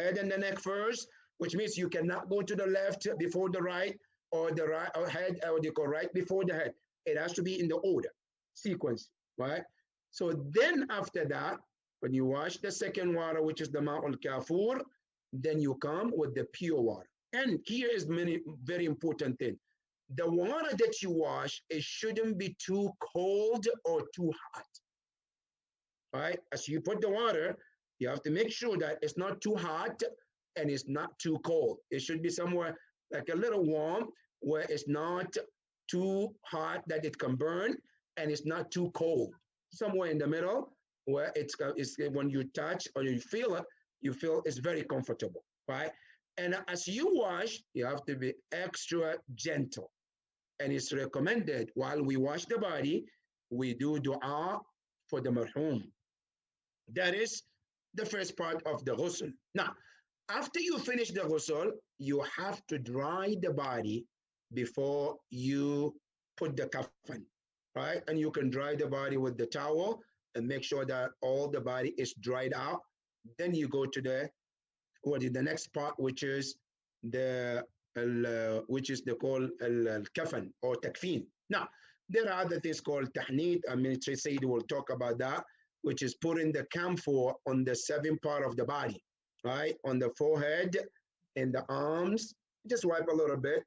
head and the neck first, which means you cannot go to the left before the right, or the right or head, or what you call right before the head. It has to be in the order, sequence, right? So then after that, when you wash the second water, which is the ma'ul kafur, then you come with the pure water. And here is many very important thing. The water that you wash, it shouldn't be too cold or too hot. Right? As you put the water, you have to make sure that it's not too hot and it's not too cold. It should be somewhere like a little warm, where it's not too hot that it can burn, and it's not too cold. Somewhere in the middle, where it's when you touch or you feel it's very comfortable, right? And as you wash, you have to be extra gentle. And it's recommended while we wash the body, we do dua for the marhum. That is the first part of the ghusl. Now, after you finish the ghusl, you have to dry the body before you put the kafan, right? And you can dry the body with the towel and make sure that all the body is dried out. Then you go to the next part, which is the called al-kafan or takfin. Now, there are other things called tahnit. I mean, Sayyid will talk about that, which is putting the camphor on the 7th part of the body, right? On the forehead, in the arms, just wipe a little bit,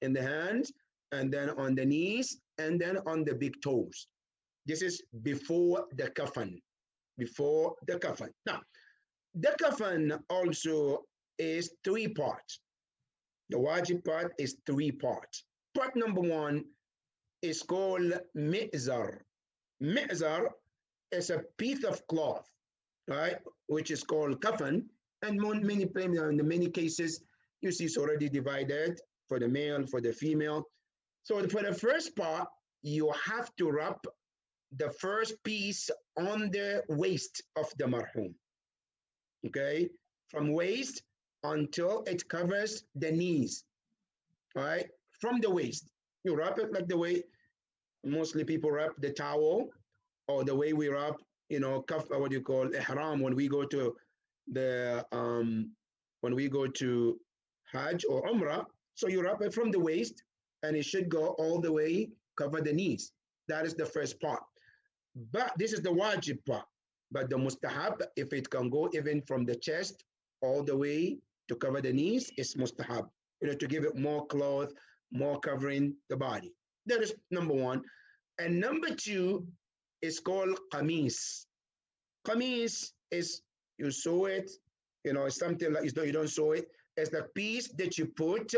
in the hands, and then on the knees, and then on the big toes. This is before the kafan, before the kafan. Now, the kafan also is 3 parts. The wajib part is 3 parts. Part number 1 is called mi'zar. Mi'zar is a piece of cloth, right, which is called kafan. And in many cases, you see it's already divided for the male, for the female. So for the first part, you have to wrap the first piece on the waist of the marhum. Okay, from waist until it covers the knees. All right, from the waist, you wrap it like the way mostly people wrap the towel, or the way we wrap, what you call ihram when we go to the Hajj or Umrah. So you wrap it from the waist, and it should go all the way, cover the knees. That is the first part. But this is the wajib part. But the mustahab, if it can go even from the chest all the way to cover the knees, is mustahab. To give it more cloth, more covering the body. That is number 1. And number 2 is called qamis. Qamis is, you sew it, it's something like, you don't sew it. It's the piece that you put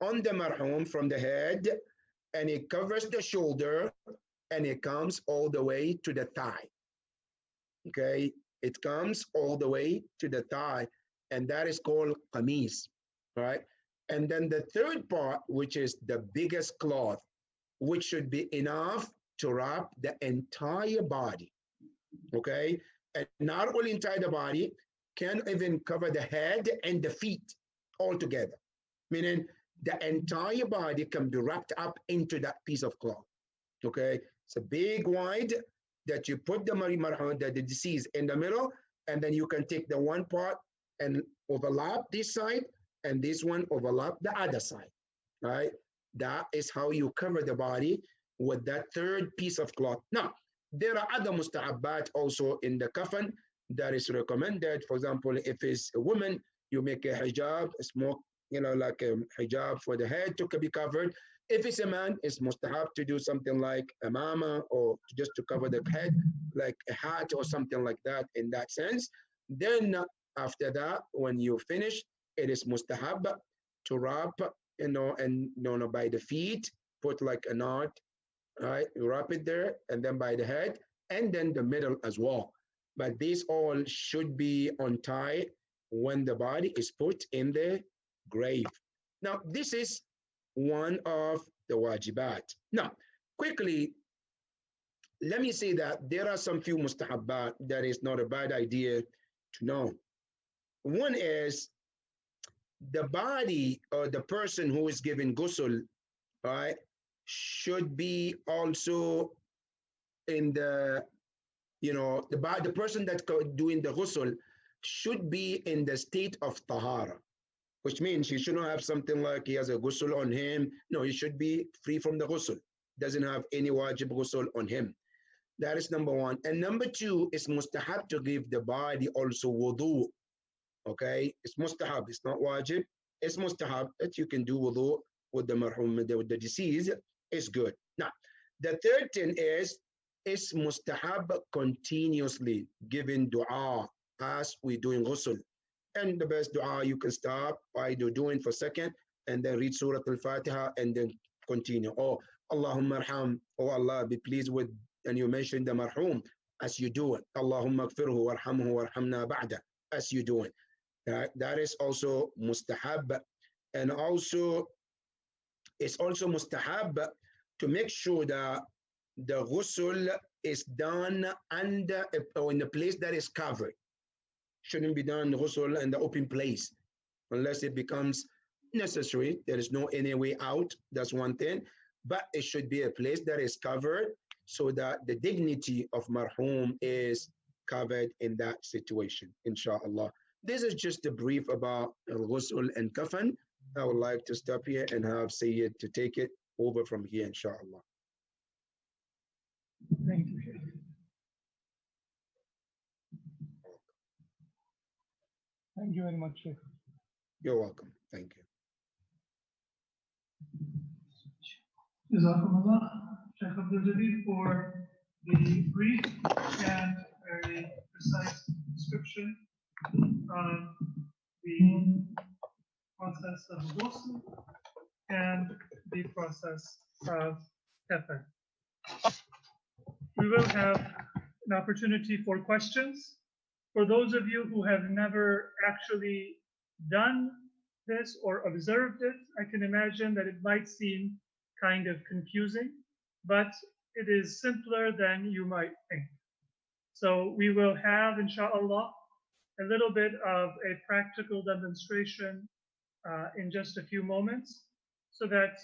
on the marhum from the head, and it covers the shoulder, and it comes all the way to the thigh. Okay, it comes all the way to the thigh, and that is called qamis, right? And then the third part, which is the biggest cloth, which should be enough to wrap the entire body, okay? And not only entire the body, can even cover the head and the feet all together, meaning the entire body can be wrapped up into that piece of cloth, okay? It's a big wide that you put the deceased in the middle, and then you can take the one part and overlap this side, and this one overlap the other side, right? That is how you cover the body with that third piece of cloth. Now, there are other mustahabbat also in the kafan that is recommended. For example, if it's a woman, you make a hijab, a small, like a hijab for the head to be covered. If it's a man, it's mustahab to do something like a mama, or just to cover the head, like a hat or something like that in that sense. Then after that, when you finish, it is mustahab to wrap, and by the feet, put like a knot, right? You wrap it there, and then by the head, and then the middle as well. But these all should be untied when the body is put in the grave. Now, this is one of the wajibat. Now, quickly, let me say that there are some few mustahabbat that is not a bad idea to know. One is the body or the person who is given ghusl, right, should be also in the, the person that's doing the ghusl should be in the state of tahara, which means he shouldn't have something like he has a ghusl on him. No, he should be free from the ghusl. Doesn't have any wajib ghusl on him. That is number one. And number two is mustahab to give the body also wudu. Okay, it's mustahab. It's not wajib. It's mustahab that you can do wudu with the marhum, with the deceased. It's good. Now, the third thing is it's mustahab continuously giving dua as we doing ghusl. And the best dua you can start by doing for a second and then read Surah Al-Fatiha and then continue. Oh, Allahumma arham. Oh Allah, be pleased with, and you mention the marhum as you do it. Allahumma gfirhu warhamhu warhamna ba'da as you do it. That is also mustahab. And also, it's also mustahab to make sure that the ghusl is done under or in a place that is covered. Shouldn't be done ghusl in the open place unless it becomes necessary. There is no any way out. That's one thing. But it should be a place that is covered so that the dignity of marhum is covered in that situation, inshallah. This is just a brief about al-ghusl and kafan. I would like to stop here and have Sayyid to take it over from here, inshallah. Thank you, Sheikh. Thank you very much, Sheikh. You're welcome. Thank you. Jazakumullah, Sheikh Abdul Jalil, for the brief and very precise description of the process of ghusl and the process of kafan. We will have an opportunity for questions. For those of you who have never actually done this or observed it, I can imagine that it might seem kind of confusing, but it is simpler than you might think. So we will have, inshallah, a little bit of a practical demonstration in just a few moments, so that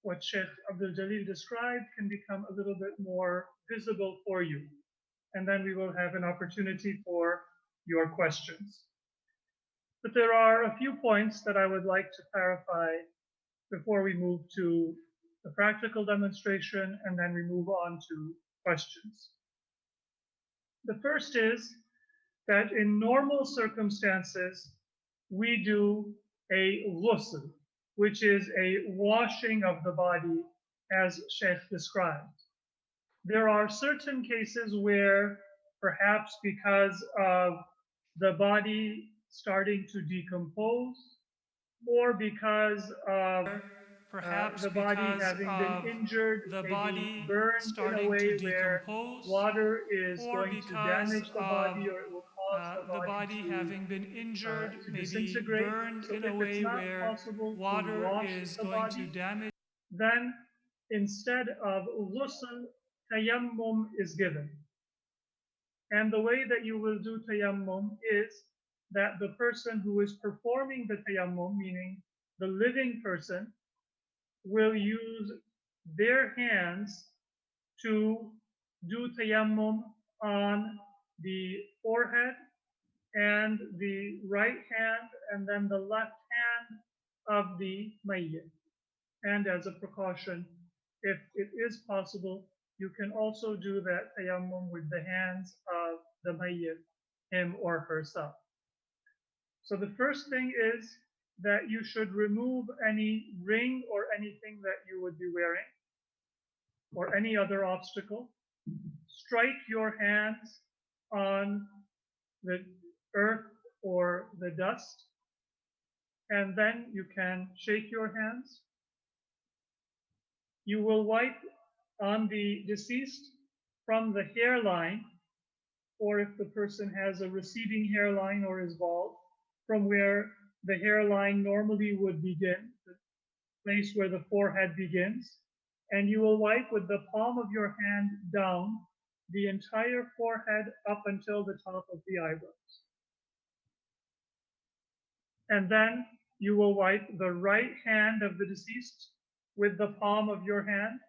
what Sheikh Abdul Jalil described can become a little bit more visible for you. And then we will have an opportunity for your questions. But there are a few points that I would like to clarify before we move to the practical demonstration and then we move on to questions. The first is that in normal circumstances, we do a ghusl, which is a washing of the body as Sheikh described. There are certain cases where perhaps because of the body starting to decompose or because of the body having been injured, maybe burned in a way where water is going to damage the body or it will cause the body to disintegrate. So if it's not possible to wash the body, then instead of ghusl, tayammum is given. And the way that you will do tayammum is that the person who is performing the tayammum, meaning the living person, will use their hands to do tayammum on the forehead and the right hand and then the left hand of the mayyit. And as a precaution, if it is possible, you can also do that tayammum with the hands of the mayyit, him or herself. So the first thing is that you should remove any ring or anything that you would be wearing or any other obstacle. Strike your hands on the earth or the dust, and then you can shake your hands. You will wipe on the deceased from the hairline, or if the person has a receding hairline or is bald, from where the hairline normally would begin, the place where the forehead begins, and you will wipe with the palm of your hand down the entire forehead up until the top of the eyebrows. And then you will wipe the right hand of the deceased with the palm of your hand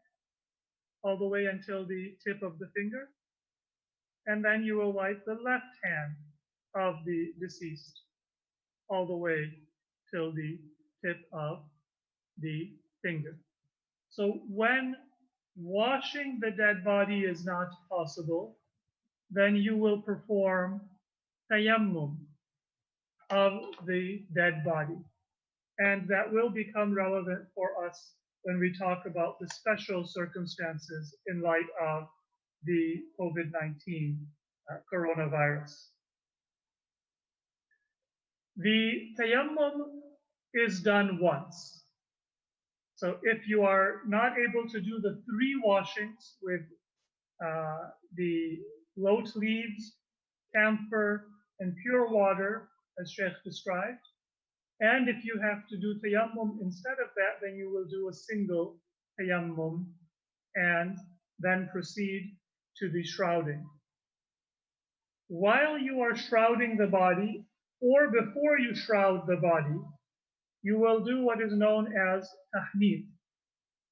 all the way until the tip of the finger. And then you will wipe the left hand of the deceased all the way till the tip of the finger. So when washing the dead body is not possible, then you will perform tayammum of the dead body. And that will become relevant for us when we talk about the special circumstances in light of the COVID-19 coronavirus. The tayammum is done once. So if you are not able to do the 3 washings with the lote leaves, camphor, and pure water, as Sheikh described, and if you have to do tayammum instead of that, then you will do a single tayammum and then proceed to the shrouding. While you are shrouding the body, or before you shroud the body, you will do what is known as tahneed,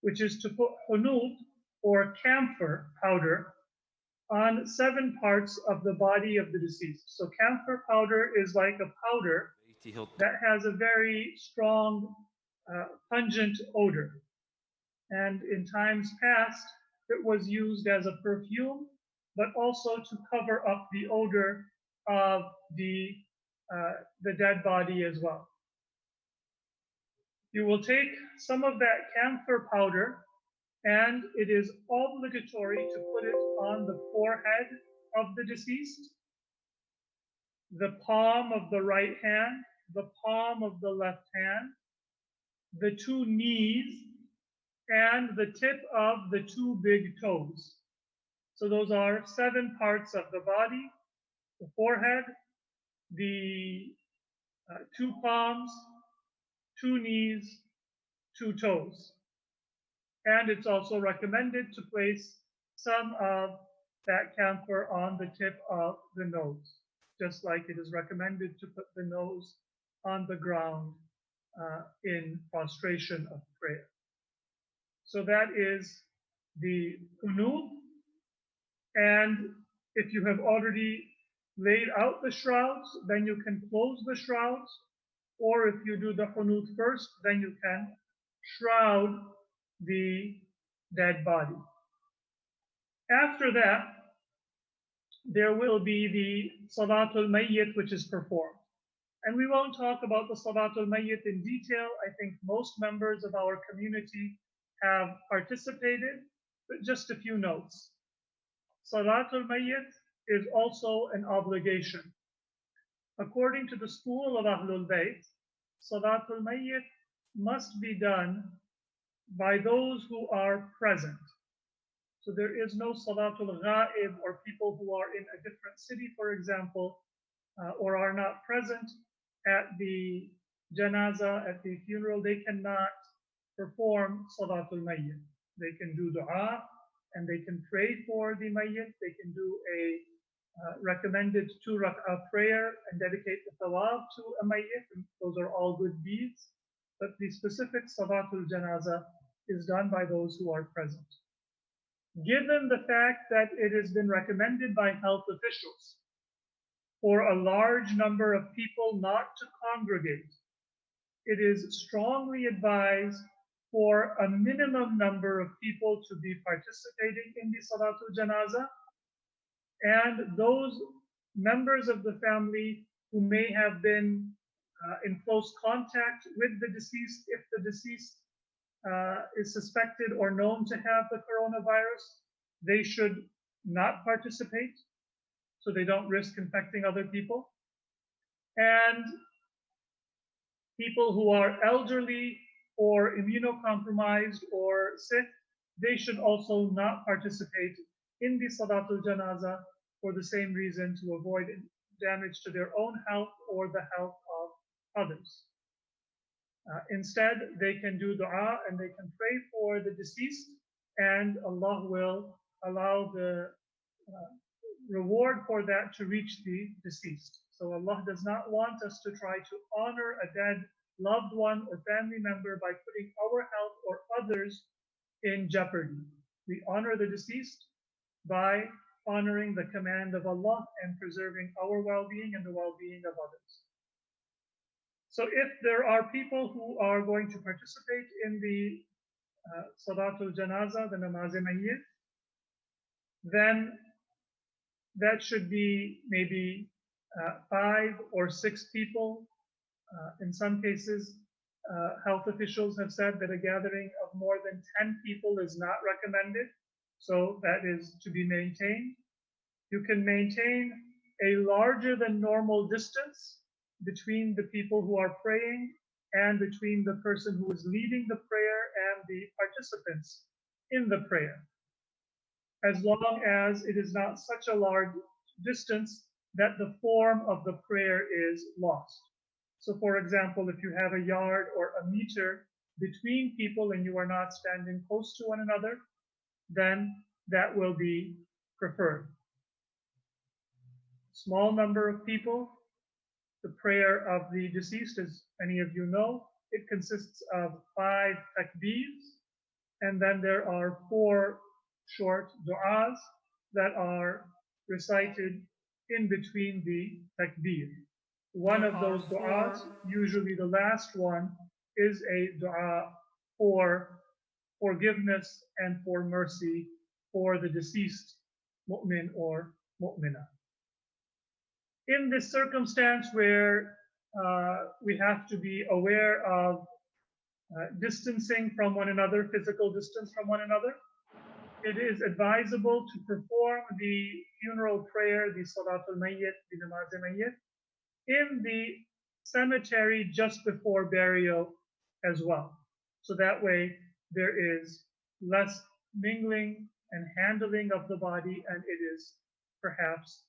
which is to put hunud, or camphor powder, on 7 parts of the body of the deceased. So camphor powder is like a powder that has a very strong, pungent odor. And in times past, it was used as a perfume, but also to cover up the odor of the dead body as well. You will take some of that camphor powder, and it is obligatory to put it on the forehead of the deceased, the palm of the right hand, the palm of the left hand, the 2 knees, and the tip of the 2 big toes. So those are 7 parts of the body: the forehead, the 2 palms, 2 knees, 2 toes. And it's also recommended to place some of that camphor on the tip of the nose, just like it is recommended to put the nose on the ground in prostration of prayer. So that is the hunud. And if you have already laid out the shrouds, then you can close the shrouds. Or if you do the hunud first, then you can shroud the dead body. After that, there will be the Salatul Mayyit, which is performed. And we won't talk about the Salatul Mayyit in detail. I think most members of our community have participated, but just a few notes. Salatul Mayyit is also an obligation. According to the school of Ahlul Bayt, Salatul Mayyit must be done by those who are present. So there is no Salatul Ghaib, or people who are in a different city, for example, or are not present at the Janazah, at the funeral. They cannot perform Salatul Mayyit. They can do dua, and they can pray for the Mayyit. They can do a recommended 2 rak'ah prayer and dedicate the thawab to a Mayyit. And those are all good deeds. But the specific Salatul Janazah is done by those who are present. Given the fact that it has been recommended by health officials for a large number of people not to congregate, it is strongly advised for a minimum number of people to be participating in the Salatul Janazah, and those members of the family who may have been in close contact with the deceased, if the deceased is suspected or known to have the coronavirus, they should not participate so they don't risk infecting other people. And people who are elderly or immunocompromised or sick, they should also not participate in the Salatul Janazah for the same reason, to avoid damage to their own health or the health of others. Instead, they can do dua and they can pray for the deceased, and Allah will allow the reward for that to reach the deceased. So Allah does not want us to try to honor a dead loved one or family member by putting our health or others in jeopardy. We honor the deceased by honoring the command of Allah and preserving our well-being and the well-being of others. So if there are people who are going to participate in the Salatul Janazah, the Namaz Mayyit, then that should be maybe 5 or 6 people. In some cases, health officials have said that a gathering of more than 10 people is not recommended, so that is to be maintained. You can maintain a larger than normal distance between the people who are praying and between the person who is leading the prayer and the participants in the prayer, as long as it is not such a large distance that the form of the prayer is lost. So for example, if you have a yard or a meter between people and you are not standing close to one another, then that will be preferred. Small number of people. The prayer of the deceased, as many of you know, it consists of 5 takbeers, and then there are 4 short du'as that are recited in between the takbeer. One of those du'as, usually the last one, is a du'a for forgiveness and for mercy for the deceased mu'min or mu'minah. In this circumstance where we have to be aware of distancing from one another, physical distance from one another, it is advisable to perform the funeral prayer, the Salatul Mayyit, the Namaz Mayyit, in the cemetery just before burial as well. So that way there is less mingling and handling of the body, and it is perhaps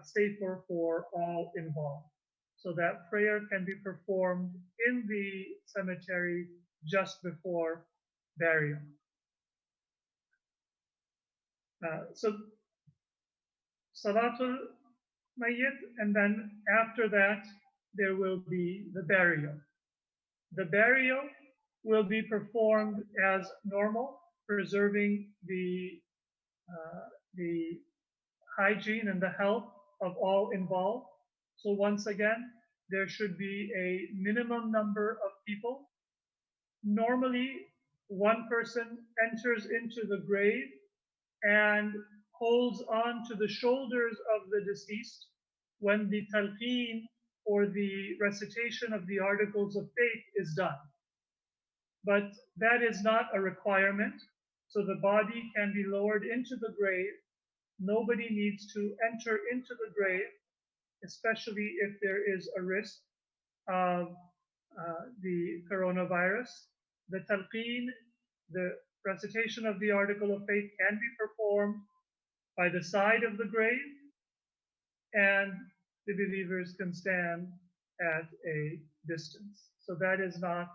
safer for all involved. So that prayer can be performed in the cemetery just before burial. So Salatul Mayyit, and then after that there will be the burial. The burial will be performed as normal, preserving the hygiene and the health of all involved. So once again, there should be a minimum number of people. Normally, one person enters into the grave and holds on to the shoulders of the deceased when the talqeen or the recitation of the articles of faith is done. But that is not a requirement. So the body can be lowered into the grave. Nobody needs to enter into the grave, especially if there is a risk of the coronavirus. The talqeen, the recitation of the article of faith, can be performed by the side of the grave, and the believers can stand at a distance. So that is not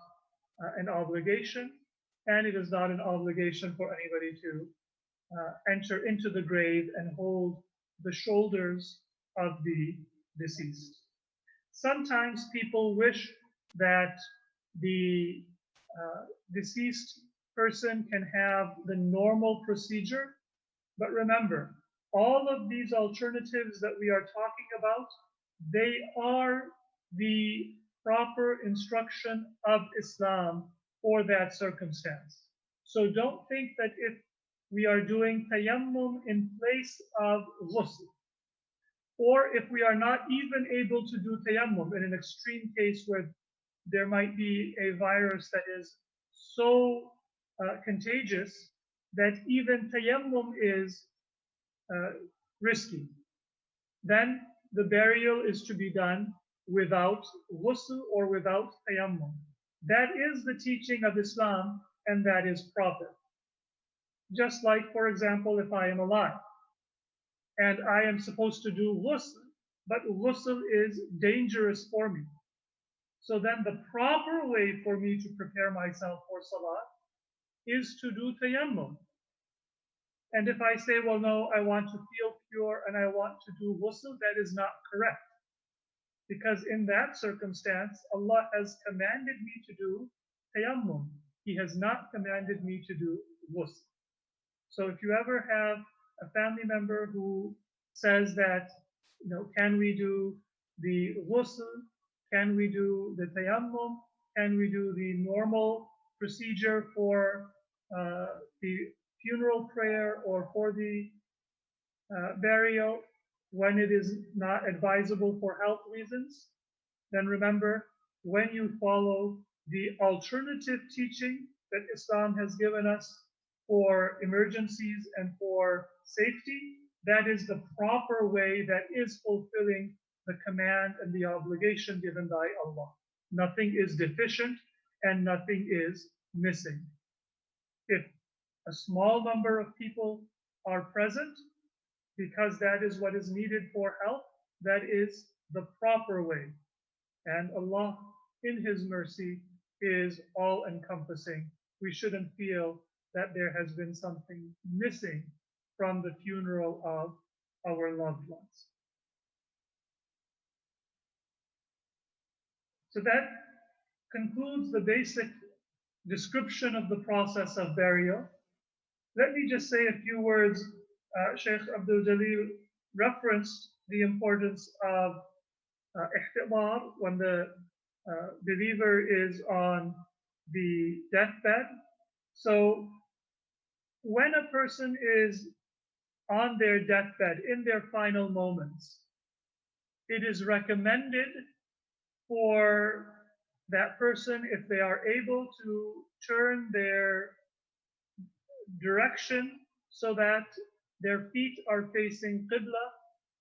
an obligation, and it is not an obligation for anybody to enter into the grave and hold the shoulders of the deceased. Sometimes people wish that the deceased person can have the normal procedure, but remember, all of these alternatives that we are talking about, they are the proper instruction of Islam for that circumstance. So don't think that if we are doing tayammum in place of ghusl, or if we are not even able to do tayammum in an extreme case where there might be a virus that is so contagious that even tayammum is risky, then the burial is to be done without ghusl or without tayammum. That is the teaching of Islam, and that is proper. Just like, for example, if I am alive and I am supposed to do ghusl, but ghusl is dangerous for me. So then the proper way for me to prepare myself for salah is to do tayammum. And if I say, well, no, I want to feel pure and I want to do ghusl, that is not correct. Because in that circumstance, Allah has commanded me to do tayammum. He has not commanded me to do ghusl. So if you ever have a family member who says that, can we do the ghusl? Can we do the tayammum? Can we do the normal procedure for the funeral prayer or for the burial when it is not advisable for health reasons? Then remember, when you follow the alternative teaching that Islam has given us for emergencies and for safety, that is the proper way that is fulfilling the command and the obligation given by Allah. Nothing is deficient and nothing is missing. If a small number of people are present, because that is what is needed for health, that is the proper way. And Allah, in His mercy, is all-encompassing. We shouldn't feel that there has been something missing from the funeral of our loved ones. So that concludes the basic description of the process of burial. Let me just say a few words. Sheikh Abdul Jalil referenced the importance of ihtibar when the believer is on the deathbed. So when a person is on their deathbed, in their final moments, it is recommended for that person, if they are able, to turn their direction so that their feet are facing Qibla,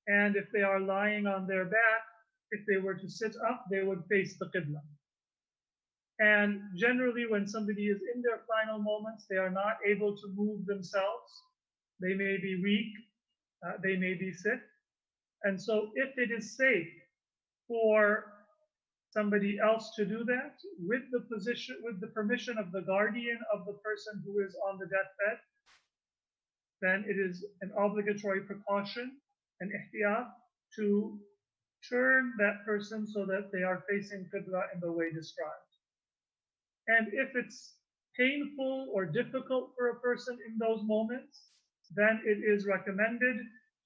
and if they are lying on their back, if they were to sit up, they would face the Qibla. And generally, when somebody is in their final moments, they are not able to move themselves. They may be weak, they may be sick. And so if it is safe for somebody else to do that with the permission of the guardian of the person who is on the deathbed, then it is an obligatory precaution, an ihtiyat, to turn that person so that they are facing Qibla in the way described. And if it's painful or difficult for a person in those moments, then it is recommended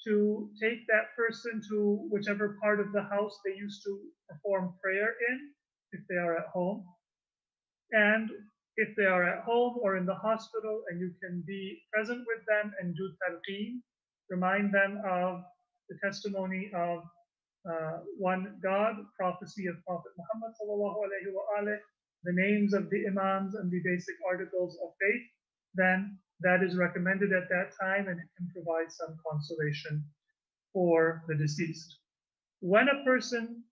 to take that person to whichever part of the house they used to perform prayer in, if they are at home. And if they are at home or in the hospital and you can be present with them and do talqeen, remind them of the testimony of one God, prophecy of Prophet Muhammad sallallahu alaihi wasallam, the names of the imams and the basic articles of faith, then that is recommended at that time and it can provide some consolation for the deceased. When a person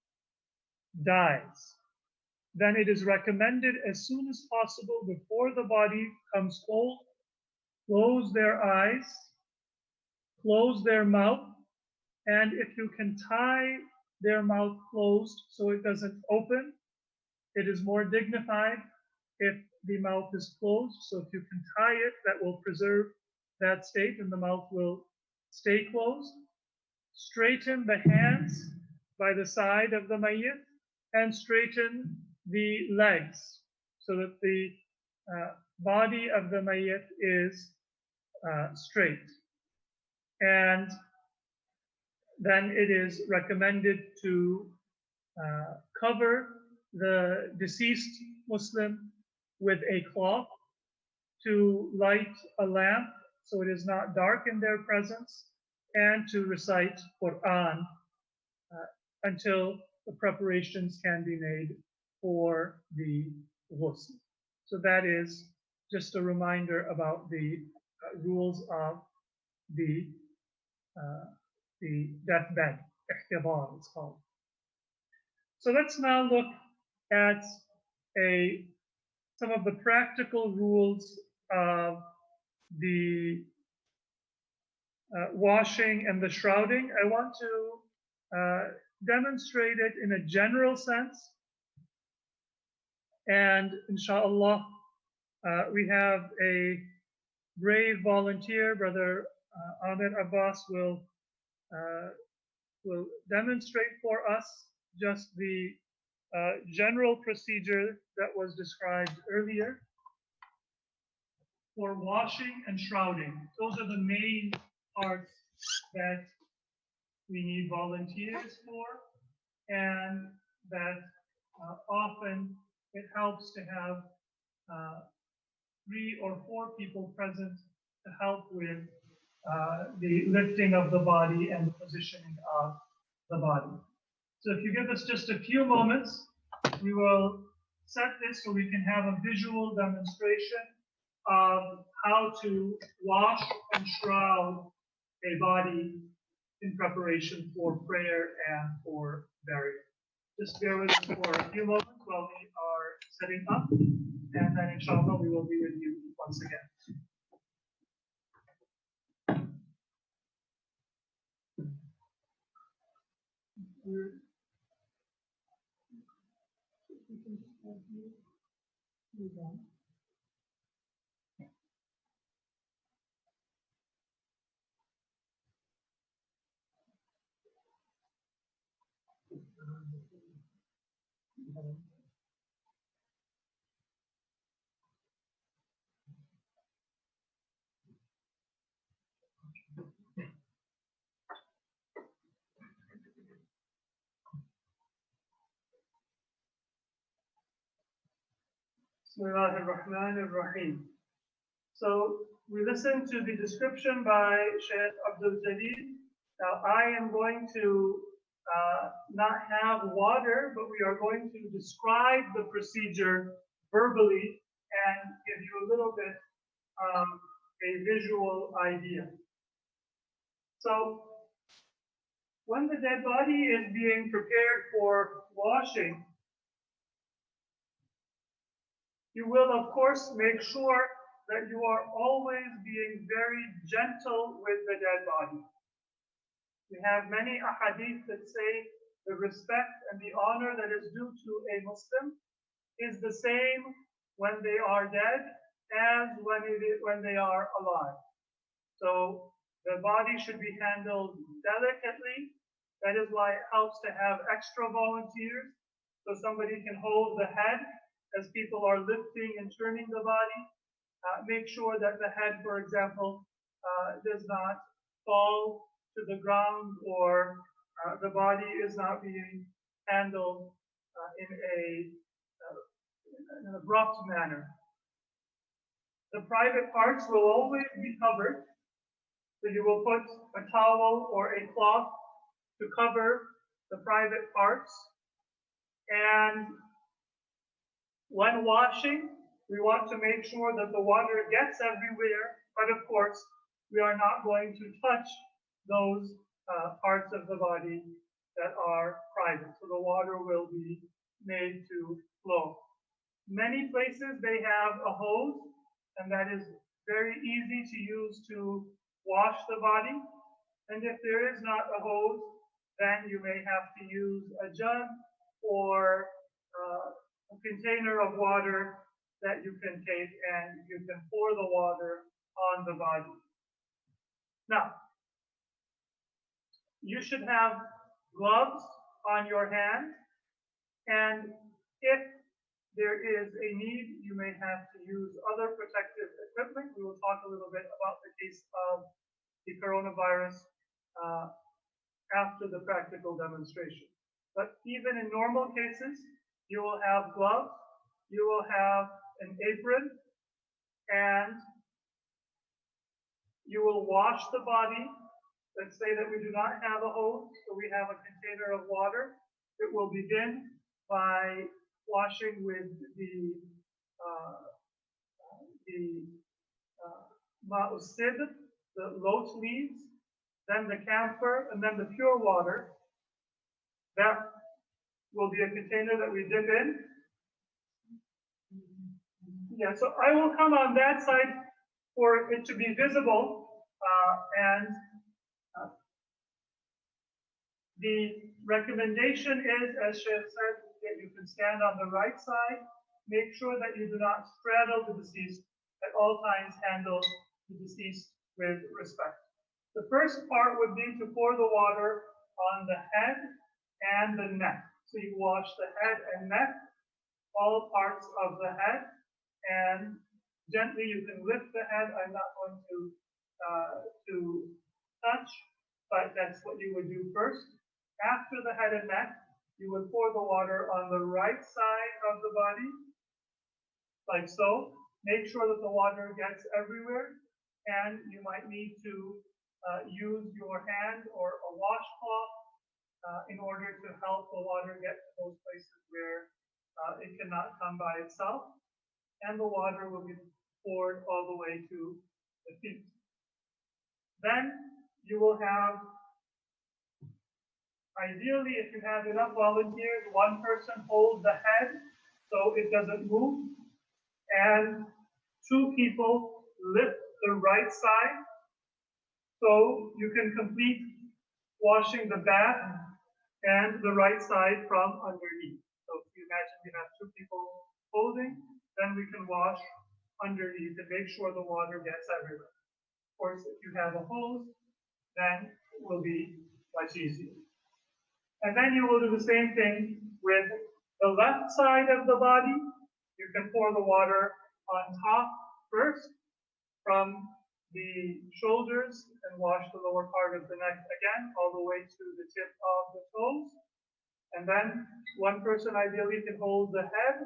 dies, then it is recommended as soon as possible before the body comes cold, close their eyes, close their mouth, and if you can tie their mouth closed so it doesn't open, it is more dignified if the mouth is closed. So if you can tie it, that will preserve that state and the mouth will stay closed. Straighten the hands by the side of the mayyit and straighten the legs so that the body of the mayyit is straight. And then it is recommended to cover the deceased Muslim with a cloth, to light a lamp so it is not dark in their presence, and to recite Quran until the preparations can be made for the ghusl. So that is just a reminder about the rules of the deathbed, ihtibar it's called. So let's now look at some of the practical rules of the washing and the shrouding. I want to demonstrate it in a general sense. And inshallah, we have a brave volunteer, Brother Ahmed Abbas, will demonstrate for us just the general procedure that was described earlier for washing and shrouding. Those are the main parts that we need volunteers for, and that often it helps to have 3 or 4 people present to help with the lifting of the body and the positioning of the body. So if you give us just a few moments, we will set this so we can have a visual demonstration of how to wash and shroud a body in preparation for prayer and for burial. Just bear with us for a few moments while we are setting up, and then inshallah we will be with you once again. Bismillah ar-Rahman ar-Rahim. So we listened to the description by Shaykh Abdul Jalil. Now I am going to not have water, but we are going to describe the procedure verbally and give you a little bit a visual idea. So when the dead body is being prepared for washing, you will, of course, make sure that you are always being very gentle with the dead body. We have many ahadith that say the respect and the honor that is due to a Muslim is the same when they are dead as when they are alive. So the body should be handled delicately. That is why it helps to have extra volunteers, so somebody can hold the head as people are lifting and turning the body. Make sure that the head, for example, does not fall to the ground, or the body is not being handled in an abrupt manner. The private parts will always be covered. So you will put a towel or a cloth to cover the private parts. And when washing, we want to make sure that the water gets everywhere, but of course, we are not going to touch those parts of the body that are private. So the water will be made to flow. Many places they have a hose, and that is very easy to use to wash the body. And if there is not a hose, then you may have to use a jug or a container of water that you can take, and you can pour the water on the body. Now, you should have gloves on your hand, and if there is a need, you may have to use other protective equipment. We will talk a little bit about the case of the coronavirus after the practical demonstration. But even in normal cases, you will have gloves, you will have an apron, and you will wash the body. Let's say that we do not have a hose, so we have a container of water. It will begin by washing with the ma'usid, the lotus leaves, then the camphor, and then the pure water. That will be a container that we dip in. Yeah, so I will come on that side for it to be visible, and the recommendation is, as Sheikh said, that you can stand on the right side. Make sure that you do not straddle the deceased. At all times, handle the deceased with respect. The first part would be to pour the water on the head and the neck. So you wash the head and neck, all parts of the head, and gently you can lift the head. I'm not going to touch, but that's what you would do first. After the head and neck, you would pour the water on the right side of the body, like so. Make sure that the water gets everywhere, and you might need to use your hand or a washcloth in order to help the water get to those places where it cannot come by itself, and the water will be poured all the way to the feet. Then you will have, ideally, if you have enough volunteers, one person hold the head so it doesn't move, and two people lift the right side so you can complete washing the back and the right side from underneath. So if you imagine we have two people holding, then we can wash underneath and make sure the water gets everywhere. Of course, if you have a hose, then it will be much easier. And then you will do the same thing with the left side of the body. You can pour the water on top first from the shoulders and wash the lower part of the neck again, all the way to the tip of the toes. And then one person ideally can hold the head.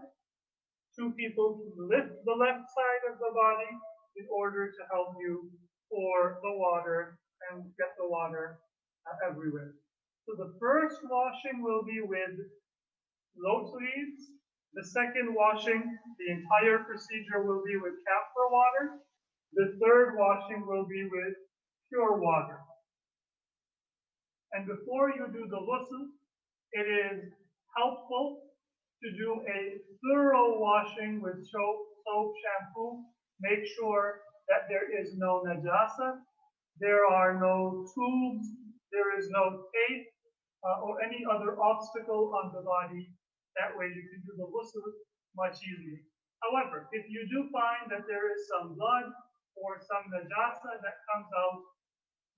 Two people can lift the left side of the body in order to help you pour the water and get the water everywhere. So the first washing will be with lotus leaves. The second washing, the entire procedure will be with camphor water. The third washing will be with pure water. And before you do the ghusl, it is helpful to do a thorough washing with soap, shampoo. Make sure that there is no najasa, there are no tubes, there is no tape, or any other obstacle on the body. That way you can do the ghusl much easier. However, if you do find that there is some blood or some najasa that comes out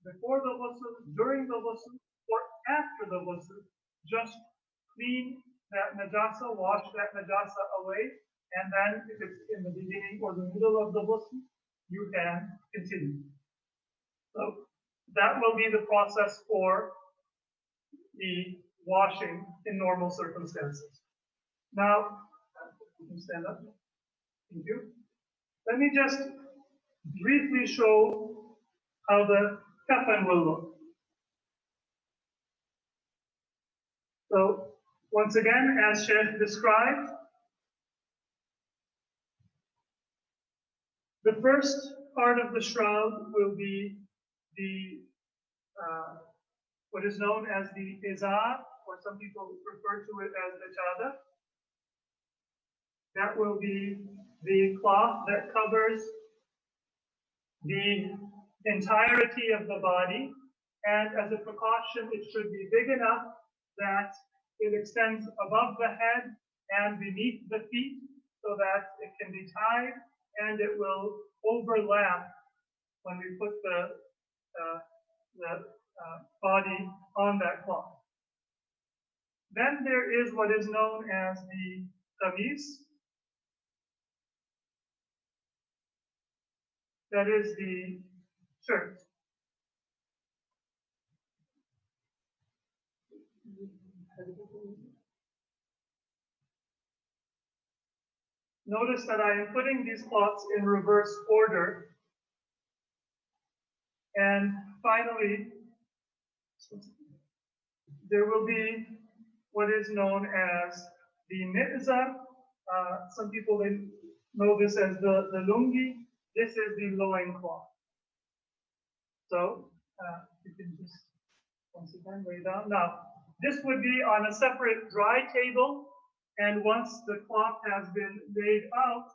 before the ghusl, during the ghusl, or after the ghusl, just clean that najasa, wash that najasa away, and then if it's in the beginning or the middle of the ghusl, you can continue. So that will be the process for the washing in normal circumstances. Now, you can stand up. Thank you. Let me just briefly show how the kafan will look. So, once again, as Sheikh described, the first part of the shroud will be the what is known as the izar, or some people refer to it as the chadar. That will be the cloth that covers the entirety of the body, and as a precaution, it should be big enough that it extends above the head and beneath the feet so that it can be tied and it will overlap when we put the body on that cloth. Then there is what is known as the qamis. That is the shirt. Notice that I am putting these cloths in reverse order. And finally, there will be what is known as the mizar. Some people know this as the lungi. This is the loincloth. So you can just once again lay down. Now, this would be on a separate dry table, and once the cloth has been laid out,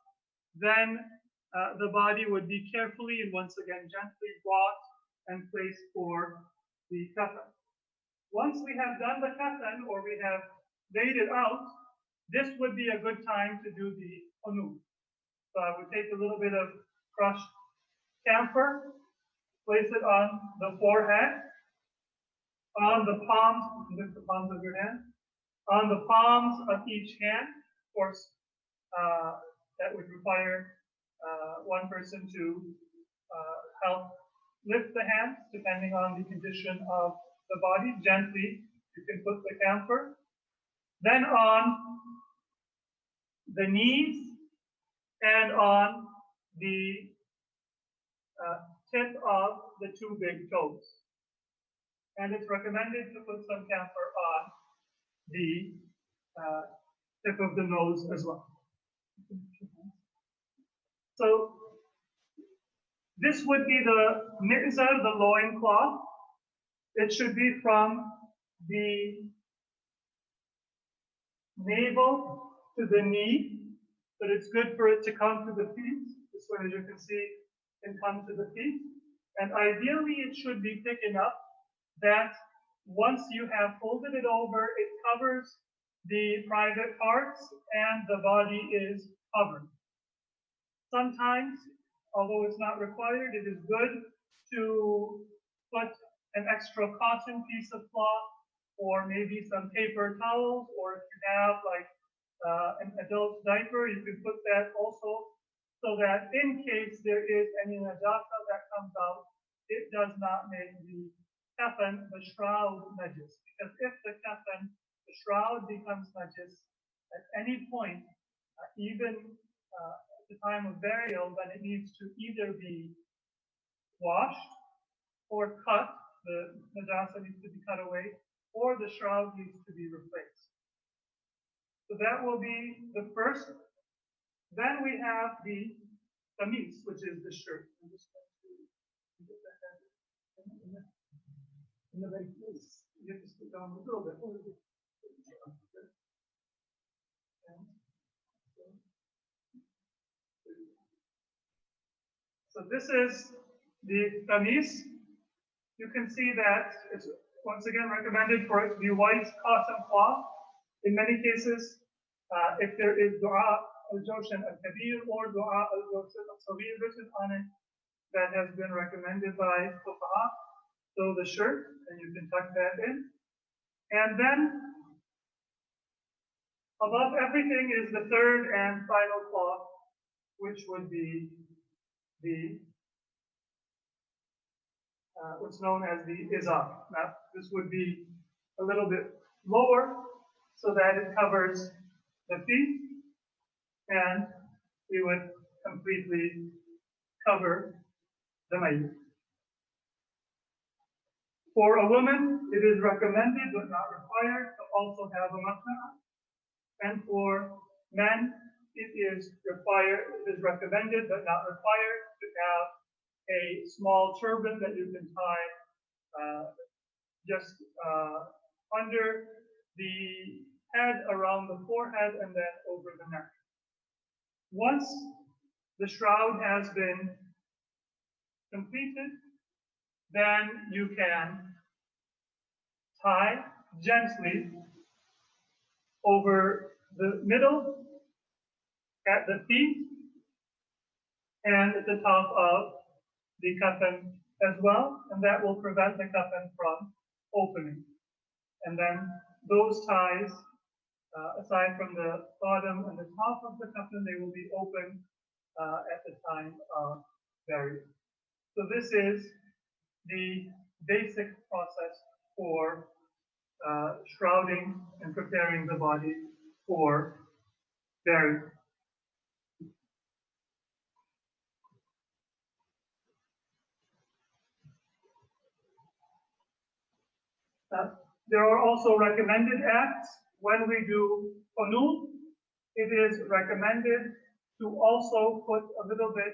then the body would be carefully and once again gently brought and placed for the kafan. Once we have done the kafan, or we have laid it out, this would be a good time to do the qunut. So I would take a little bit of crushed camphor, place it on the forehead, on the palms, lift the palms of your hand, on the palms of each hand. Of course, that would require one person to help lift the hands depending on the condition of the body. Gently, you can put the camphor. Then on the knees and on the tip of the two big toes. And it's recommended to put some camphor on the tip of the nose as well. So this would be the mi'zar, the loin cloth. It should be from the navel to the knee, but it's good for it to come to the feet. This one, as you can see, can come to the feet. And ideally, it should be thick enough that once you have folded it over, it covers the private parts and the body is covered. Sometimes, although it's not required, it is good to put an extra cotton piece of cloth or maybe some paper towels, or if you have like an adult diaper, you can put that also, so that in case there is any najasa that comes out, it does not make the kafan, the shroud, najis. Because if the kafan, the shroud, becomes najis at any point, even at the time of burial, then it needs to either be washed or cut. The najasa needs to be cut away, or the shroud needs to be replaced. So that will be the first. Then we have the kameez, which is the shirt. I'm just going to get that in the right place. You have to sit down a little bit. So this is the kameez. You can see that it's once again recommended for it to be white cotton cloth. In many cases, if there is dua al-jawshan al-kabir or dua al-jawshan al-saghir written on it, that has been recommended by fuqaha. So the shirt, and you can tuck that in. And then above everything is the third and final cloth, which would be the what's known as the izar. Now, this would be a little bit lower so that it covers the feet, and we would completely cover the mayyit. For a woman, it is recommended but not required to also have a makna. And for men, it is recommended but not required to have a small turban that you can tie just under the head, around the forehead, and then over the neck. Once the shroud has been completed, then you can tie gently over the middle, at the feet, and at the top of the kafan as well, and that will prevent the kafan from opening. And then those ties, aside from the bottom and the top of the kafan, they will be open at the time of burial. So this is the basic process for shrouding and preparing the body for burial. There are also recommended acts. When we do qunut, it is recommended to also put a little bit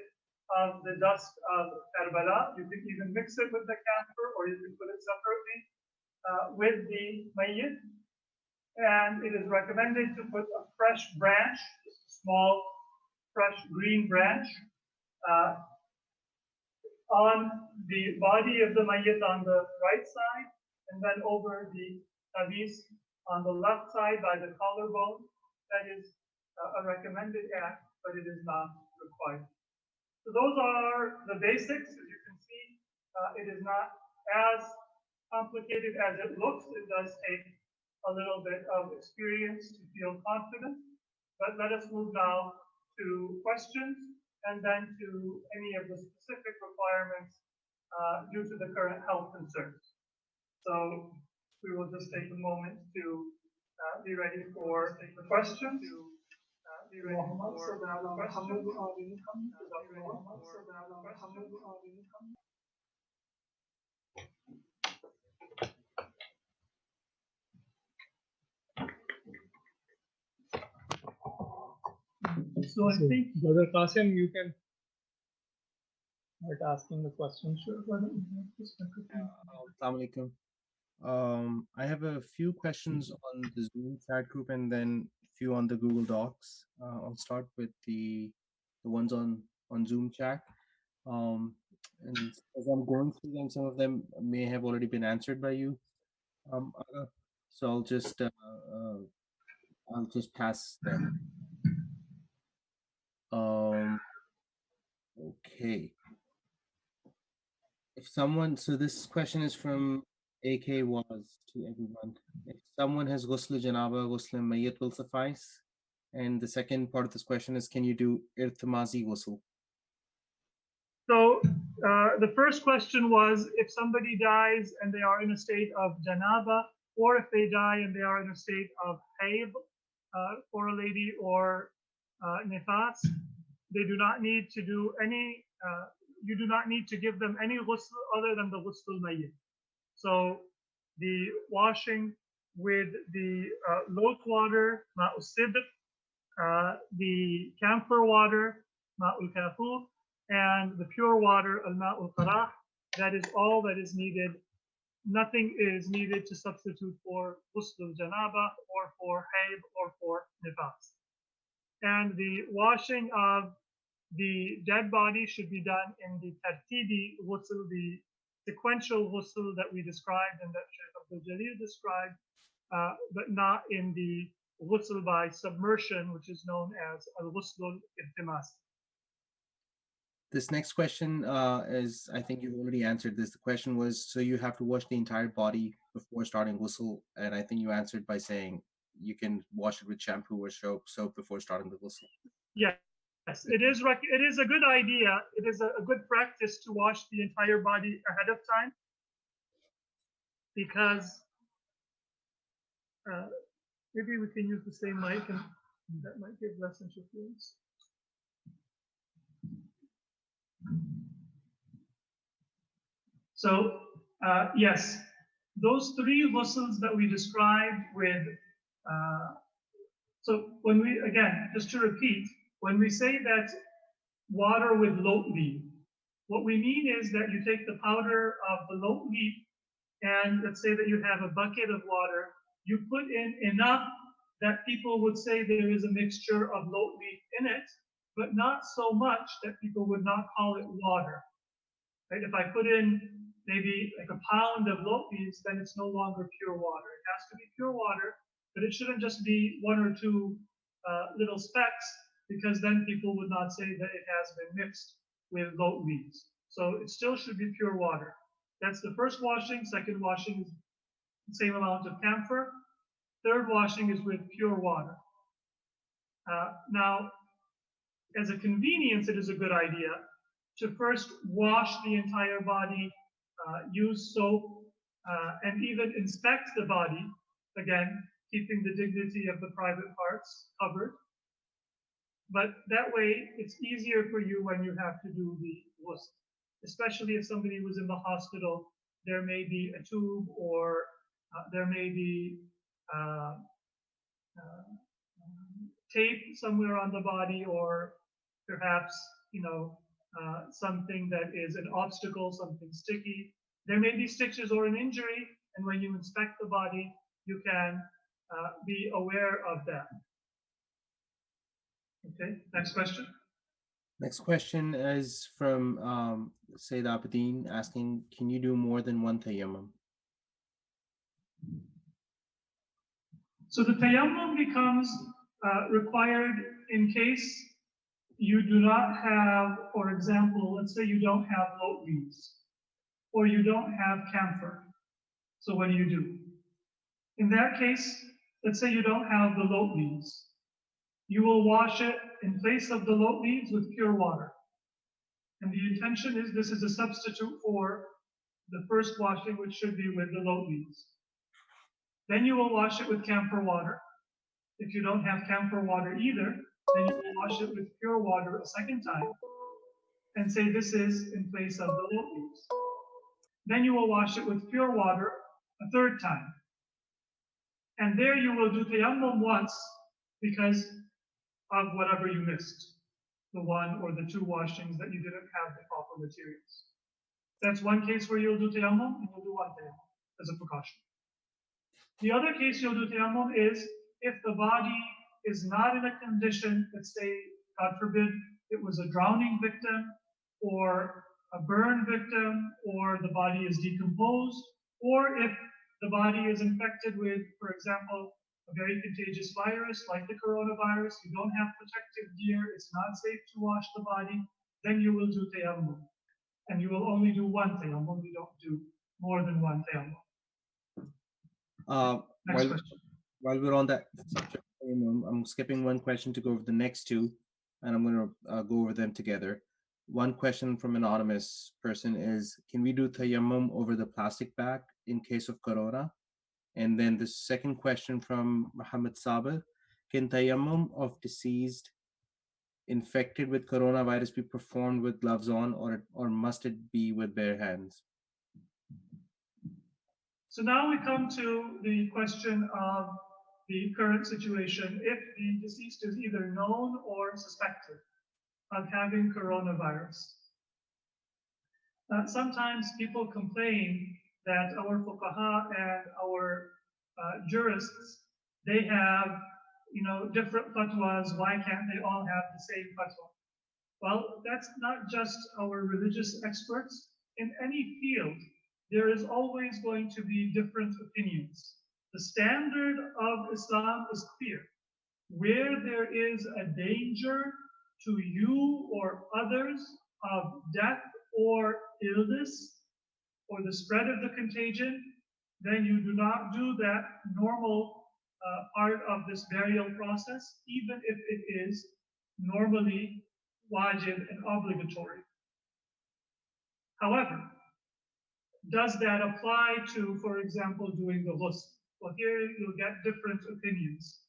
of the dust of Karbala. You can even mix it with the camphor, or you can put it separately with the mayyit. And it is recommended to put a fresh branch, just a small, fresh green branch, on the body of the mayyit on the right side, and then over the kameez on the left side by the collarbone. That is a recommended act, but it is not required. So those are the basics. As you can see, it is not as complicated as it looks. It does take a little bit of experience to feel confident. But let us move now to questions, and then to any of the specific requirements due to the current health concerns. So we will just take a moment to be ready for the questions. So I think, Brother Qasim, you can start asking the questions. sure, why don't you have this Assalamu alaikum. I have a few questions on the Zoom chat group and then a few on the Google Docs. I'll start with the ones on Zoom chat. And as I'm going through them, some of them may have already been answered by you. So I'll just pass them. Okay. If someone, so this question is from AK was to everyone. If someone has ghusl janaba, ghusl mayyit will suffice. And the second part of this question is, can you do irtimazi ghusl? So the first question was, if somebody dies and they are in a state of janaba, or if they die and they are in a state of hayd for a lady, or nifas, they do not need to do any, you do not need to give them any ghusl other than the ghusl mayyit. So the washing with the loth water, ma'ul sidr, the camphor water, ma'ul kafur, and the pure water, al-ma'ul qarah, that is all that is needed. Nothing is needed to substitute for ghusl janaba or for hayd or for nifas. And the washing of the dead body should be done in the tartibi ghusl, the sequential ghusl that we described and that Shaykh Abdul Jalil described, but not in the ghusl by submersion, which is known as al-ghusl al-iltimas. This next question is, I think you've already answered this. The question was, so you have to wash the entire body before starting ghusl, and I think you answered by saying you can wash it with shampoo or soap before starting the ghusl. Yes, it is a good idea. It is a good practice to wash the entire body ahead of time, because maybe we can use the same mic and that might give less interference. So yes, those three ghusls that we described with, so when we, again, just to repeat, when we say that water with lote leaf, what we mean is that you take the powder of the lote leaf, and let's say that you have a bucket of water, you put in enough that people would say there is a mixture of lote leaf in it, but not so much that people would not call it water. Right? If I put in maybe like a pound of lote leaves, then it's no longer pure water. It has to be pure water, but it shouldn't just be one or two little specks, because then people would not say that it has been mixed with lote leaves. So it still should be pure water. That's the first washing. Second washing is the same amount of camphor. Third washing is with pure water. Now, as a convenience, it is a good idea to first wash the entire body, use soap, and even inspect the body, again, keeping the dignity of the private parts covered. But that way, it's easier for you when you have to do the ghusl, especially if somebody was in the hospital. There may be a tube, or there may be tape somewhere on the body, or perhaps, something that is an obstacle, something sticky. There may be stitches or an injury, and when you inspect the body, you can be aware of that. Okay, next question. Next question is from Sayyid Abedin asking, can you do more than one tayammum? So the tayammum becomes required in case you do not have, for example, let's say you don't have lote leaves, or you don't have camphor. So what do? In that case, let's say you don't have the lote leaves. You will wash it in place of the lote leaves with pure water. And the intention is this is a substitute for the first washing, which should be with the lotus leaves. Then you will wash it with camphor water. If you don't have camphor water either, then you will wash it with pure water a second time and say this is in place of the lotus leaves. Then you will wash it with pure water a third time. And there you will do tayammum once because of whatever you missed, the one or the two washings that you didn't have the proper materials. That's one case where you'll do tayammum, and you'll do one tayammum as a precaution. The other case you'll do tayammum is if the body is not in a condition, let's say, God forbid, it was a drowning victim or a burn victim, or the body is decomposed, or if the body is infected with, for example, a very contagious virus like the coronavirus, you don't have protective gear, it's not safe to wash the body, then you will do tayammum. And you will only do one tayammum, you don't do more than one tayammum. Next question. While we're on that subject, I'm skipping one question to go over the next two, and I'm going to go over them together. One question from an anonymous person is, can we do tayammum over the plastic bag in case of corona? And then the second question from Muhammad Sabir, can tayammum of deceased infected with coronavirus be performed with gloves on, or must it be with bare hands? So now we come to the question of the current situation. If the deceased is either known or suspected of having coronavirus. Sometimes people complain that our fuqaha and our jurists, they have, different fatwas. Why can't they all have the same fatwa? Well, that's not just our religious experts. In any field, there is always going to be different opinions. The standard of Islam is clear. Where there is a danger to you or others of death or illness or the spread of the contagion, then you do not do that normal part of this burial process, even if it is normally wajib and obligatory. However, does that apply to, for example, doing the ghusl? Well, here you'll get different opinions.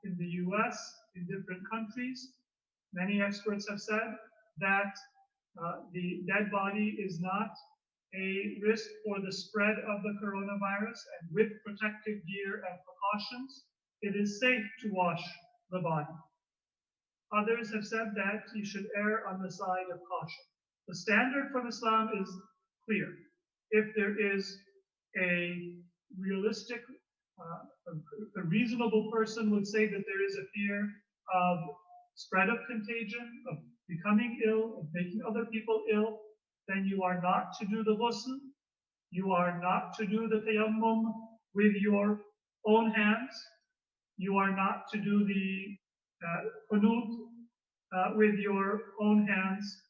In the US, in different countries, many experts have said that the dead body is not a risk for the spread of the coronavirus, and with protective gear and precautions, it is safe to wash the body. Others have said that you should err on the side of caution. The standard from Islam is clear. If there is a realistic, a reasonable person would say that there is a fear of spread of contagion, of becoming ill, of making other people ill, then you are not to do the ghusl, you are not to do the tayammum with your own hands, you are not to do the qunut with your own hands.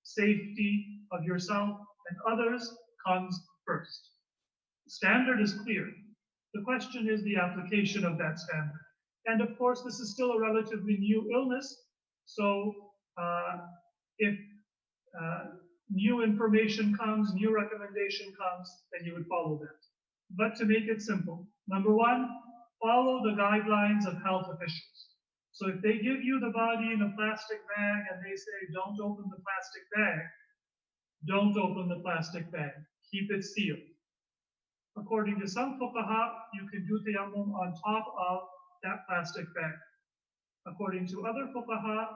Safety of yourself and others comes first. The standard is clear. The question is the application of that standard. And of course, this is still a relatively new illness, so if new information comes, new recommendation comes, then you would follow that. But to make it simple, number one, follow the guidelines of health officials. So if they give you the body in a plastic bag and they say, don't open the plastic bag, don't open the plastic bag. Keep it sealed. According to some fuqaha, you can do tayammum on top of that plastic bag. According to other fuqaha,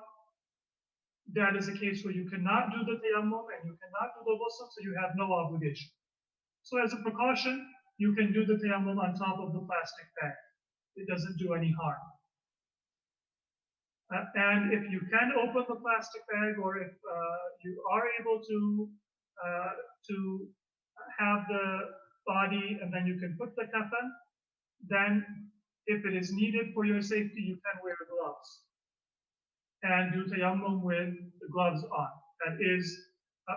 that is a case where you cannot do the tayammum and you cannot do the ghusl, so you have no obligation. So as a precaution, you can do the tayammum on top of the plastic bag. It doesn't do any harm. And if you can open the plastic bag, or if you are able to have the body and then you can put the kafan, then if it is needed for your safety, you can wear gloves and do tayammum with the gloves on. That is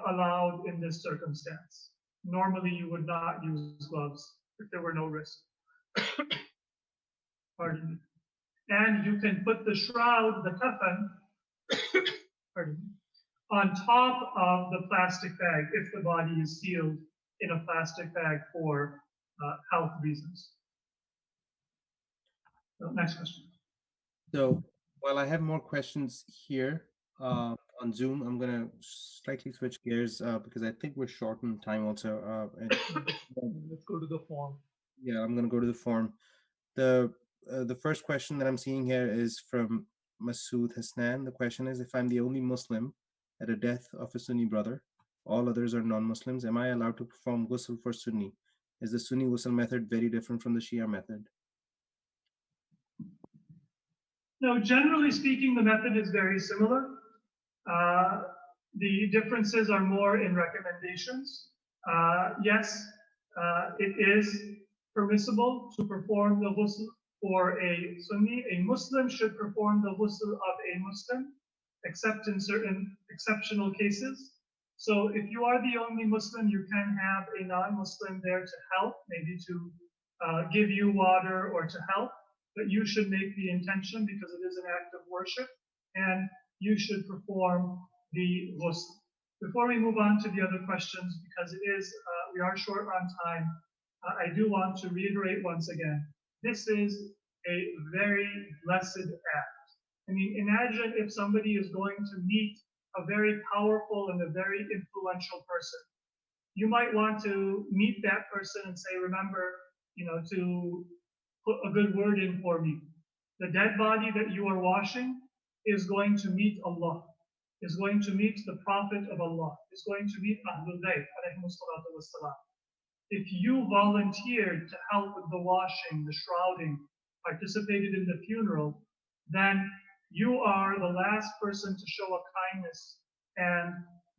allowed in this circumstance. Normally, you would not use gloves if there were no risk. Pardon me. And you can put the shroud, the kafan, pardon me, on top of the plastic bag if the body is sealed in a plastic bag for health reasons. So next question. So while I have more questions here on Zoom, I'm going to slightly switch gears because I think we're short on time also. Let's go to the form. Yeah, I'm going to go to the form. The first question that I'm seeing here is from Masood Hasnan. The question is, if I'm the only Muslim at a death of a Sunni brother, all others are non-Muslims, am I allowed to perform ghusl for Sunni? Is the Sunni ghusl method very different from the Shia method? No, generally speaking, the method is very similar. The differences are more in recommendations. Yes, it is permissible to perform the ghusl for a Sunni. A Muslim should perform the ghusl of a Muslim, except in certain exceptional cases. So if you are the only Muslim, you can have a non-Muslim there to help, maybe to give you water or to help, but you should make the intention because it is an act of worship, and you should perform the ghusl. Before we move on to the other questions, because it is, we are short on time, I do want to reiterate once again, this is a very blessed act. I mean, imagine if somebody is going to meet a very powerful and a very influential person. You might want to meet that person and say, remember, to put a good word in for me. The dead body that you are washing is going to meet Allah, is going to meet the Prophet of Allah, is going to meet Ahlul Bayt, alayhimus salatu wassalam. If you volunteered to help with the washing, the shrouding, participated in the funeral, then you are the last person to show a kindness, and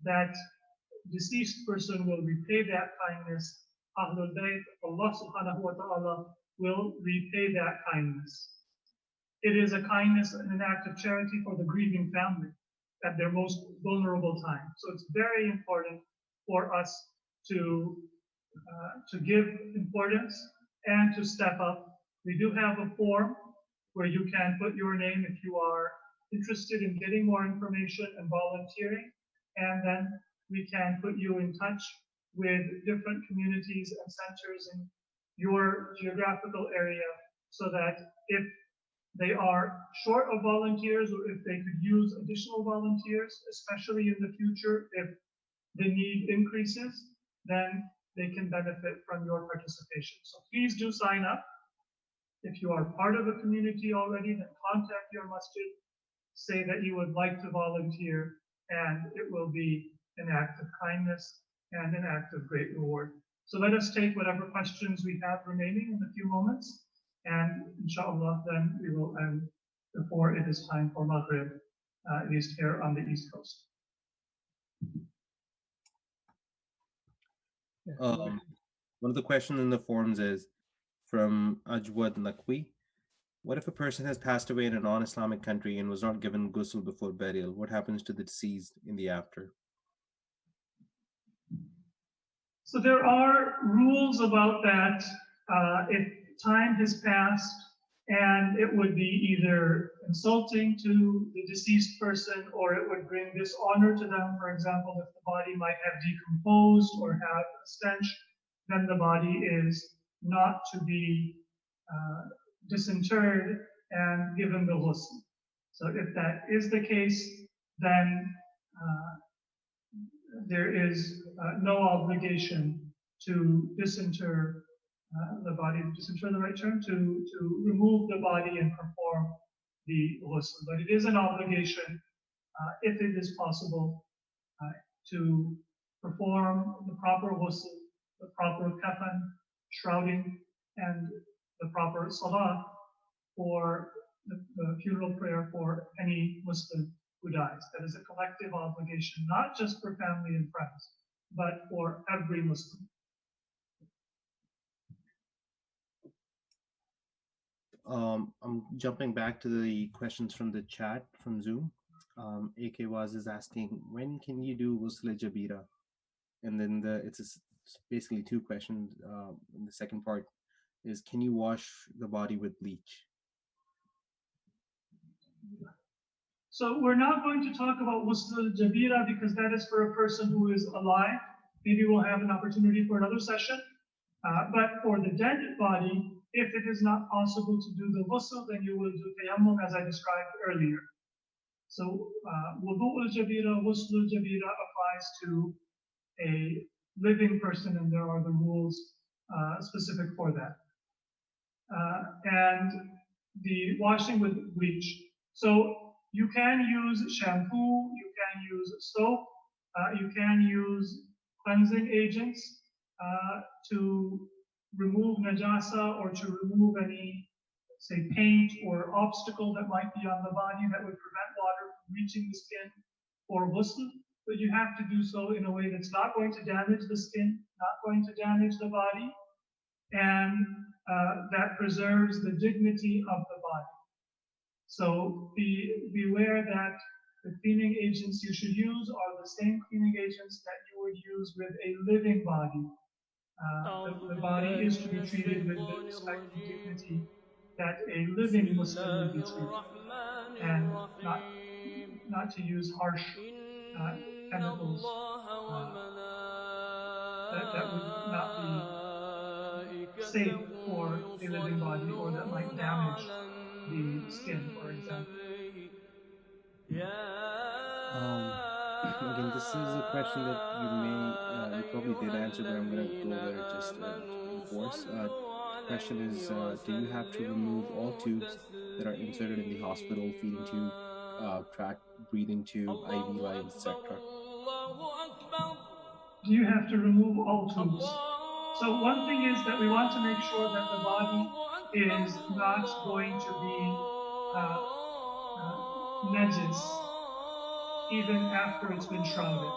that deceased person will repay that kindness. Ahlul Bayt, Allah subhanahu wa ta'ala will repay that kindness. It is a kindness and an act of charity for the grieving family at their most vulnerable time. So it's very important for us to give importance and to step up. We do have a form where you can put your name if you are interested in getting more information and volunteering, and then we can put you in touch with different communities and centers in your geographical area so that if they are short of volunteers or if they could use additional volunteers, especially in the future, if the need increases, then they can benefit from your participation. So please do sign up. If you are part of a community already, then contact your masjid, say that you would like to volunteer, and it will be an act of kindness and an act of great reward. So let us take whatever questions we have remaining in a few moments, and inshallah, then we will end before it is time for Maghrib, at least here on the East Coast. One of the questions in the forums is from Ajwad Naqvi. What if a person has passed away in a non-Islamic country and was not given ghusl before burial? What happens to the deceased in the after? So there are rules about that. If time has passed and it would be either insulting to the deceased person or it would bring dishonor to them. For example, if the body might have decomposed or have a stench, then the body is not to be disinterred and given the ghusl. So if that is the case, then there is no obligation to disinter the body, disinter the right term, to remove the body and perform the ghusl. But it is an obligation, if it is possible, to perform the proper ghusl, the proper kafan, shrouding, and the proper salah for the funeral prayer for any Muslim who dies. That is a collective obligation, not just for family and friends, but for every Muslim. I'm jumping back to the questions from the chat from Zoom. AK was is asking, when can you do ghusl jabira? And then it's basically two questions. In the second part is, can you wash the body with bleach? So we're not going to talk about ghusl al-jabira because that is for a person who is alive. Maybe we'll have an opportunity for another session. But for the dead body, if it is not possible to do the ghusl, then you will do tayammum as I described earlier. So wudu al-jabira, ghusl al-jabira applies to a living person, and there are the rules specific for that. And the washing with bleach. So you can use shampoo, you can use soap, you can use cleansing agents to remove najasa or to remove any, say, paint or obstacle that might be on the body that would prevent water from reaching the skin or ghusl. But you have to do so in a way that's not going to damage the skin, not going to damage the body, and that preserves the dignity of the body. So beware that the cleaning agents you should use are the same cleaning agents that you would use with a living body. The body is to be treated with the respect and dignity that a living Muslim would be treated, and not to use harsh chemicals that would not be safe for a living body or that might damage the skin, for example. Again, this is a question that you probably did answer, but I'm gonna go over it just to reinforce. Question is, do you have to remove all tubes that are inserted in the hospital, feeding tube, track, breathing tube, IV lines, etc.? Do you have to remove all tubes? So one thing is that we want to make sure that the body is not going to be najis even after it's been shrouded.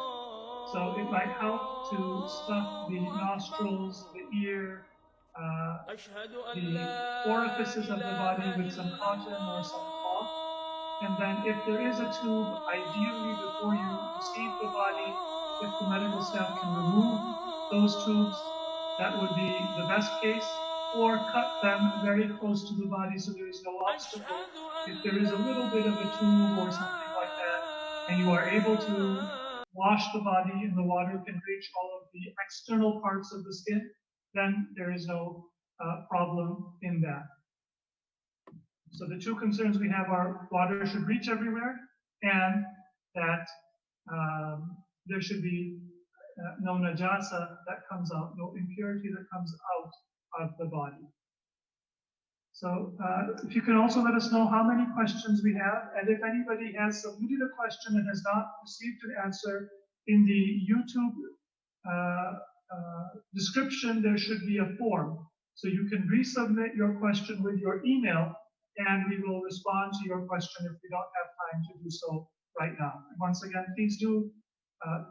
So it might help to stuff the nostrils, the ear, the orifices of the body with some cotton or some cloth. And then if there is a tube, ideally before you receive the body, if the medical staff can remove those tubes, that would be the best case, or cut them very close to the body so there is no obstacle. If there is a little bit of a tube or something like that, and you are able to wash the body and the water can reach all of the external parts of the skin, then there is no problem in that. So the two concerns we have are water should reach everywhere and that there should be no najasa that comes out, no impurity that comes out of the body. So if you can also let us know how many questions we have, and if anybody has submitted a question and has not received an answer, in the YouTube description there should be a form. So you can resubmit your question with your email and we will respond to your question if we don't have time to do so right now. And once again, please do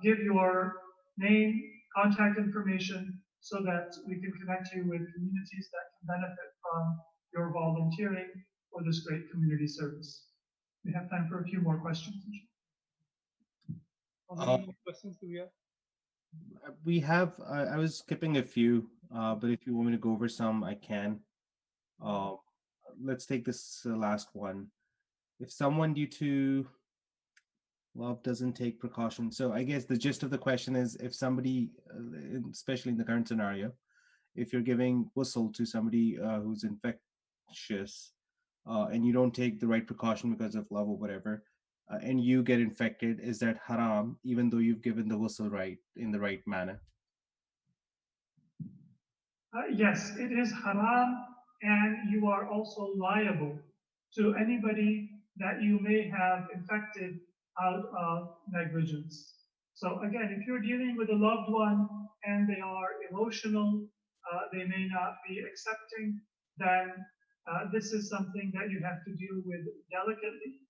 give your name, contact information so that we can connect you with communities that can benefit from your volunteering for this great community service. We have time for a few more questions. How many questions do we have? We have, I was skipping a few, but if you want me to go over some, I can. Let's take this last one. If someone due to love doesn't take precaution, so I guess the gist of the question is if somebody, especially in the current scenario, if you're giving ghusl to somebody who's infectious and you don't take the right precaution because of love or whatever, and you get infected, is that haram even though you've given the ghusl right in the right manner? Yes, it is haram, and you are also liable to anybody that you may have infected out of negligence. So again, if you're dealing with a loved one and they are emotional, they may not be accepting, then this is something that you have to deal with delicately.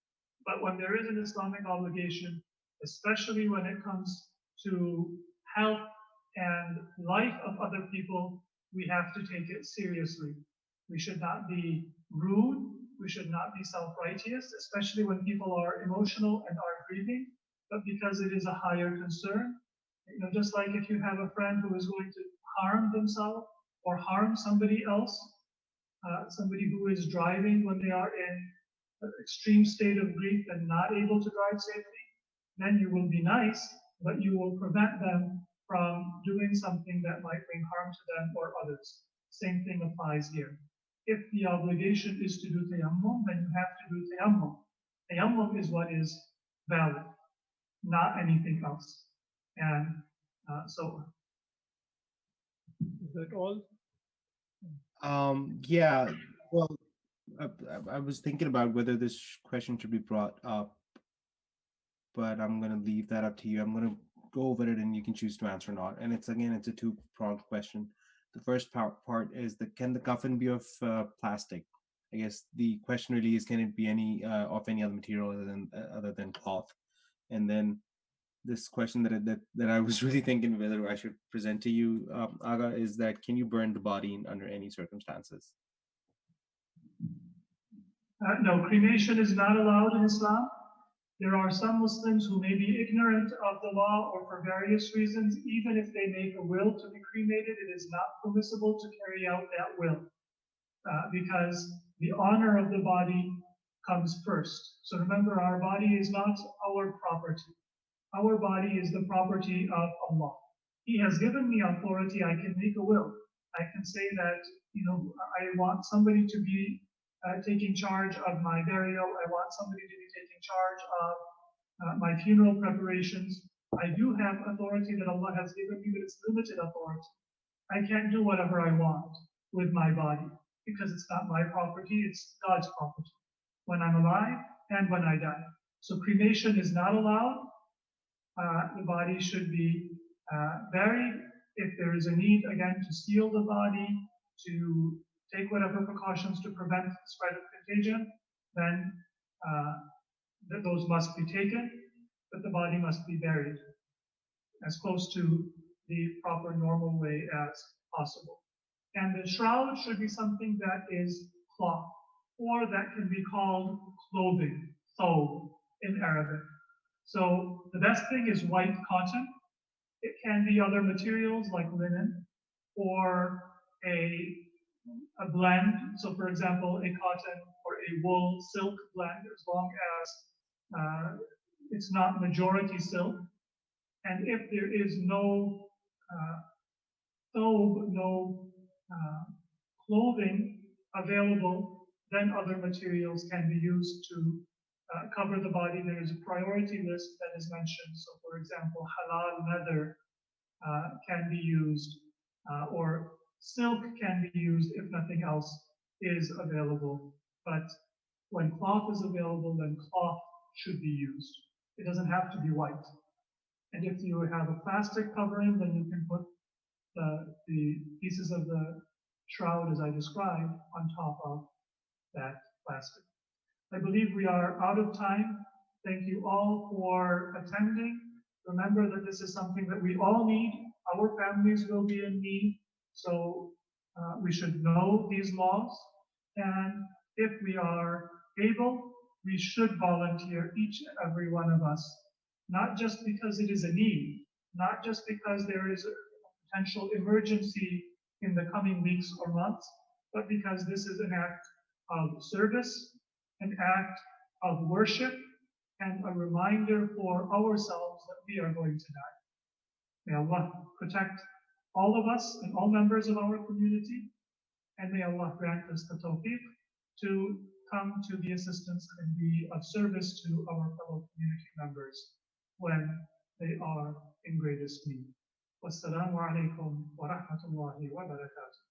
But when there is an Islamic obligation, especially when it comes to health and life of other people, we have to take it seriously. We should not be rude. We should not be self-righteous, especially when people are emotional and are grieving, but because it is a higher concern. You know, just like if you have a friend who is going to harm themselves or harm somebody else, somebody who is driving when they are in extreme state of grief and not able to drive safely, then you will be nice, but you will prevent them from doing something that might bring harm to them or others. Same thing applies here. If the obligation is to do tayammum, then you have to do tayammum. Tayammum is what is valid, not anything else. And so. Is that all? Yeah. Well, I was thinking about whether this question should be brought up, but I'm going to leave that up to you. I'm going to go over it and you can choose to answer or not. And it's a two-pronged question. The first part is can the coffin be of plastic? I guess the question really is, can it be of any other material other than cloth? And then this question that I was really thinking whether I should present to you, Aga, is that can you burn the body under any circumstances? No, cremation is not allowed in Islam. There are some Muslims who may be ignorant of the law or for various reasons, even if they make a will to be cremated, it is not permissible to carry out that will because the honor of the body comes first. So remember, our body is not our property. Our body is the property of Allah. He has given me authority. I can make a will. I can say that, I want somebody to be taking charge of my burial. I want somebody to be taking charge of my funeral preparations. I do have authority that Allah has given me, but it's limited authority. I can't do whatever I want with my body because it's not my property, it's God's property when I'm alive and when I die. So cremation is not allowed. The body should be buried. If there is a need, again, to seal the body, to take whatever precautions to prevent the spread of contagion, then those must be taken, but the body must be buried as close to the proper normal way as possible. And the shroud should be something that is cloth, or that can be called clothing, thobe in Arabic. So the best thing is white cotton. It can be other materials like linen or a blend. So for example, a cotton or a wool silk blend, as long as it's not majority silk. And if there is no thobe, no clothing available, then other materials can be used to cover the body. There is a priority list that is mentioned. So for example, halal leather can be used, or silk can be used if nothing else is available. But when cloth is available, then cloth should be used. It doesn't have to be white. And if you have a plastic covering, then you can put the pieces of the shroud, as I described, on top of that plastic. I believe we are out of time. Thank you all for attending. Remember that this is something that we all need. Our families will be in need. So we should know these laws. And if we are able, we should volunteer, each and every one of us, not just because it is a need, not just because there is a potential emergency in the coming weeks or months, but because this is an act of service, an act of worship, and a reminder for ourselves that we are going to die. May Allah protect all of us and all members of our community, and may Allah grant us the tawfiq to come to the assistance and be of service to our fellow community members when they are in greatest need. Wassalamu alaikum wa rahmatullahi wa barakatuh.